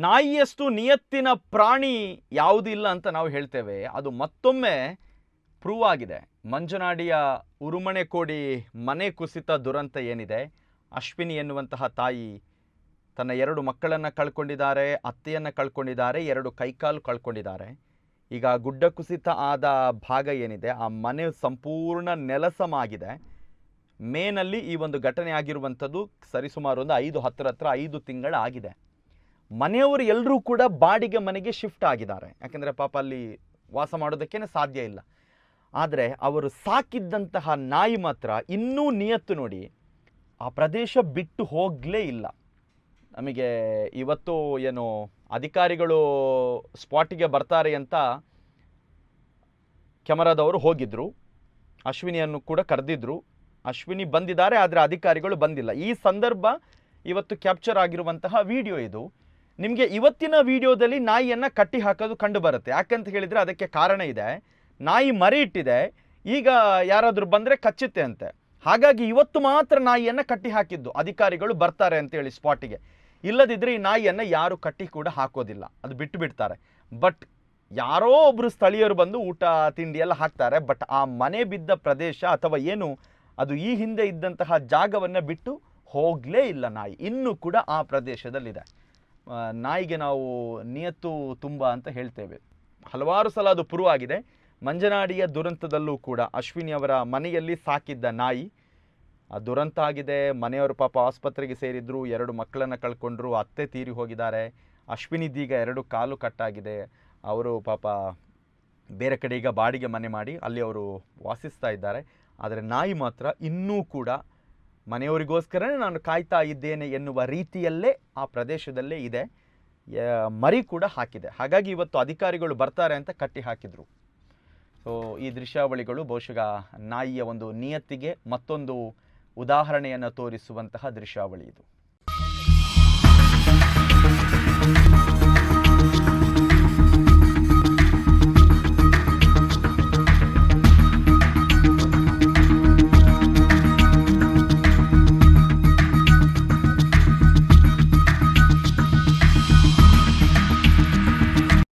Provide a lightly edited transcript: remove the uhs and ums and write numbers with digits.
ನಾಯಿಯಷ್ಟು ನಿಯತ್ತಿನ ಪ್ರಾಣಿ ಯಾವುದಿಲ್ಲ ಅಂತ ನಾವು ಹೇಳ್ತೇವೆ. ಅದು ಮತ್ತೊಮ್ಮೆ ಪ್ರೂವ್ ಆಗಿದೆ. ಮಂಜನಾಡಿಯ ಉರುಮನೆ ಕೋಡಿ ಮನೆ ಕುಸಿತ ದುರಂತ ಏನಿದೆ, ಅಶ್ವಿನಿ ಎನ್ನುವಂತಹ ತಾಯಿ ತನ್ನ 2 ಮಕ್ಕಳನ್ನು ಕಳ್ಕೊಂಡಿದ್ದಾರೆ, ಅತ್ತೆಯನ್ನು ಕಳ್ಕೊಂಡಿದ್ದಾರೆ, 2 ಕೈಕಾಲು ಕಳ್ಕೊಂಡಿದ್ದಾರೆ. ಈಗ ಗುಡ್ಡ ಕುಸಿತ ಆದ ಭಾಗ ಏನಿದೆ, ಆ ಮನೆ ಸಂಪೂರ್ಣ ನೆಲಸಮ ಆಗಿದೆ. ಮೇನಲ್ಲಿ ಈ ಒಂದು ಘಟನೆ ಆಗಿರುವಂಥದ್ದು ಸರಿಸುಮಾರು ಒಂದು 5 ತಿಂಗಳಾಗಿದೆ. ಮನೆಯವರು ಎಲ್ಲರೂ ಕೂಡ ಬಾಡಿಗೆ ಮನೆಗೆ ಶಿಫ್ಟ್ ಆಗಿದ್ದಾರೆ. ಯಾಕೆಂದರೆ ಪಾಪ ಅಲ್ಲಿ ವಾಸ ಮಾಡೋದಕ್ಕೇ ಸಾಧ್ಯ ಇಲ್ಲ. ಆದರೆ ಅವರು ಸಾಕಿದ್ದಂತಹ ನಾಯಿ ಮಾತ್ರ ಇನ್ನೂ ನಿಯತ್ತು ನೋಡಿ ಆ ಪ್ರದೇಶ ಬಿಟ್ಟು ಹೋಗಲೇ ಇಲ್ಲ. ನಮಗೆ ಇವತ್ತು ಏನು ಅಧಿಕಾರಿಗಳು ಸ್ಪಾಟಿಗೆ ಬರ್ತಾರೆ ಅಂತ ಕೆಮರಾದವರು ಹೋಗಿದ್ದರು, ಅಶ್ವಿನಿಯನ್ನು ಕೂಡ ಕರೆದಿದ್ರು. ಅಶ್ವಿನಿ ಬಂದಿದ್ದಾರೆ, ಆದರೆ ಅಧಿಕಾರಿಗಳು ಬಂದಿಲ್ಲ. ಈ ಸಂದರ್ಭ ಇವತ್ತು ಕ್ಯಾಪ್ಚರ್ ಆಗಿರುವಂತಹ ವಿಡಿಯೋ ಇದು. ನಿಮಗೆ ಇವತ್ತಿನ ವಿಡಿಯೋದಲ್ಲಿ ನಾಯಿಯನ್ನು ಕಟ್ಟಿ ಹಾಕೋದು ಕಂಡು ಬರುತ್ತೆ. ಯಾಕಂತ ಹೇಳಿದರೆ ಅದಕ್ಕೆ ಕಾರಣ ಇದೆ. ನಾಯಿ ಮರಿ ಇಟ್ಟಿದೆ, ಈಗ ಯಾರಾದರೂ ಬಂದರೆ ಕಚ್ಚುತ್ತೆ ಅಂತೆ. ಹಾಗಾಗಿ ಇವತ್ತು ಮಾತ್ರ ನಾಯಿಯನ್ನು ಕಟ್ಟಿ ಹಾಕಿದ್ದು, ಅಧಿಕಾರಿಗಳು ಬರ್ತಾರೆ ಅಂತೇಳಿ ಸ್ಪಾಟಿಗೆ. ಇಲ್ಲದಿದ್ದರೆ ಈ ನಾಯಿಯನ್ನು ಯಾರು ಕಟ್ಟಿ ಕೂಡ ಹಾಕೋದಿಲ್ಲ, ಅದು ಬಿಟ್ಟು ಬಿಡ್ತಾರೆ. ಬಟ್ ಯಾರೋ ಒಬ್ಬರು ಸ್ಥಳೀಯರು ಬಂದು ಊಟ ತಿಂಡಿ ಎಲ್ಲ ಹಾಕ್ತಾರೆ. ಬಟ್ ಆ ಮನೆ ಬಿದ್ದ ಪ್ರದೇಶ ಅಥವಾ ಏನು ಅದು ಈ ಹಿಂದೆ ಇದ್ದಂತಹ ಜಾಗವನ್ನು ಬಿಟ್ಟು ಹೋಗಲೇ ಇಲ್ಲ ನಾಯಿ, ಇನ್ನೂ ಕೂಡ ಆ ಪ್ರದೇಶದಲ್ಲಿದೆ. ನಾಯಿಗೆ ನಾವು ನಿಯತ್ತು ತುಂಬ ಅಂತ ಹೇಳ್ತೇವೆ. ಹಲವಾರು ಸಲ ಅದು ಪ್ರೂವ್ ಆಗಿದೆ. ಮಂಜನಾಡಿಯ ದುರಂತದಲ್ಲೂ ಕೂಡ ಅಶ್ವಿನಿಯವರ ಮನೆಯಲ್ಲಿ ಸಾಕಿದ್ದ ನಾಯಿ ಆ ದುರಂತ ಆಗಿದೆ. ಮನೆಯವರು ಪಾಪ ಆಸ್ಪತ್ರೆಗೆ ಸೇರಿದ್ರು, 2 ಮಕ್ಕಳನ್ನು ಕಳ್ಕೊಂಡ್ರು, ಅತ್ತೆ ತೀರಿ ಹೋಗಿದ್ದಾರೆ. ಅಶ್ವಿನಿದೀಗ 2 ಕಾಲು ಕಟ್ಟಾಗಿದೆ. ಅವರು ಪಾಪ ಬೇರೆ ಕಡೆ ಈಗ ಬಾಡಿಗೆ ಮನೆ ಮಾಡಿ ಅಲ್ಲಿ ಅವರು ವಾಸಿಸ್ತಾ ಇದ್ದಾರೆ. ಆದರೆ ನಾಯಿ ಮಾತ್ರ ಇನ್ನೂ ಕೂಡ ಮನೆಯವರಿಗೋಸ್ಕರನೇ ನಾನು ಕಾಯ್ತಾ ಇದ್ದೇನೆ ಎನ್ನುವ ರೀತಿಯಲ್ಲೇ ಆ ಪ್ರದೇಶದಲ್ಲೇ ಇದೆ. ಮರಿ ಕೂಡ ಹಾಕಿದೆ. ಹಾಗಾಗಿ ಇವತ್ತು ಅಧಿಕಾರಿಗಳು ಬರ್ತಾರೆ ಅಂತ ಕಟ್ಟಿ ಹಾಕಿದರು. ಸೊ ಈ ದೃಶ್ಯಾವಳಿಗಳು ಬಹುಶಃ ನಾಯಿಯ ಒಂದು ನಿಯತ್ತಿಗೆ ಮತ್ತೊಂದು ಉದಾಹರಣೆಯನ್ನು ತೋರಿಸುವಂತಹ ದೃಶ್ಯಾವಳಿ ಇದು.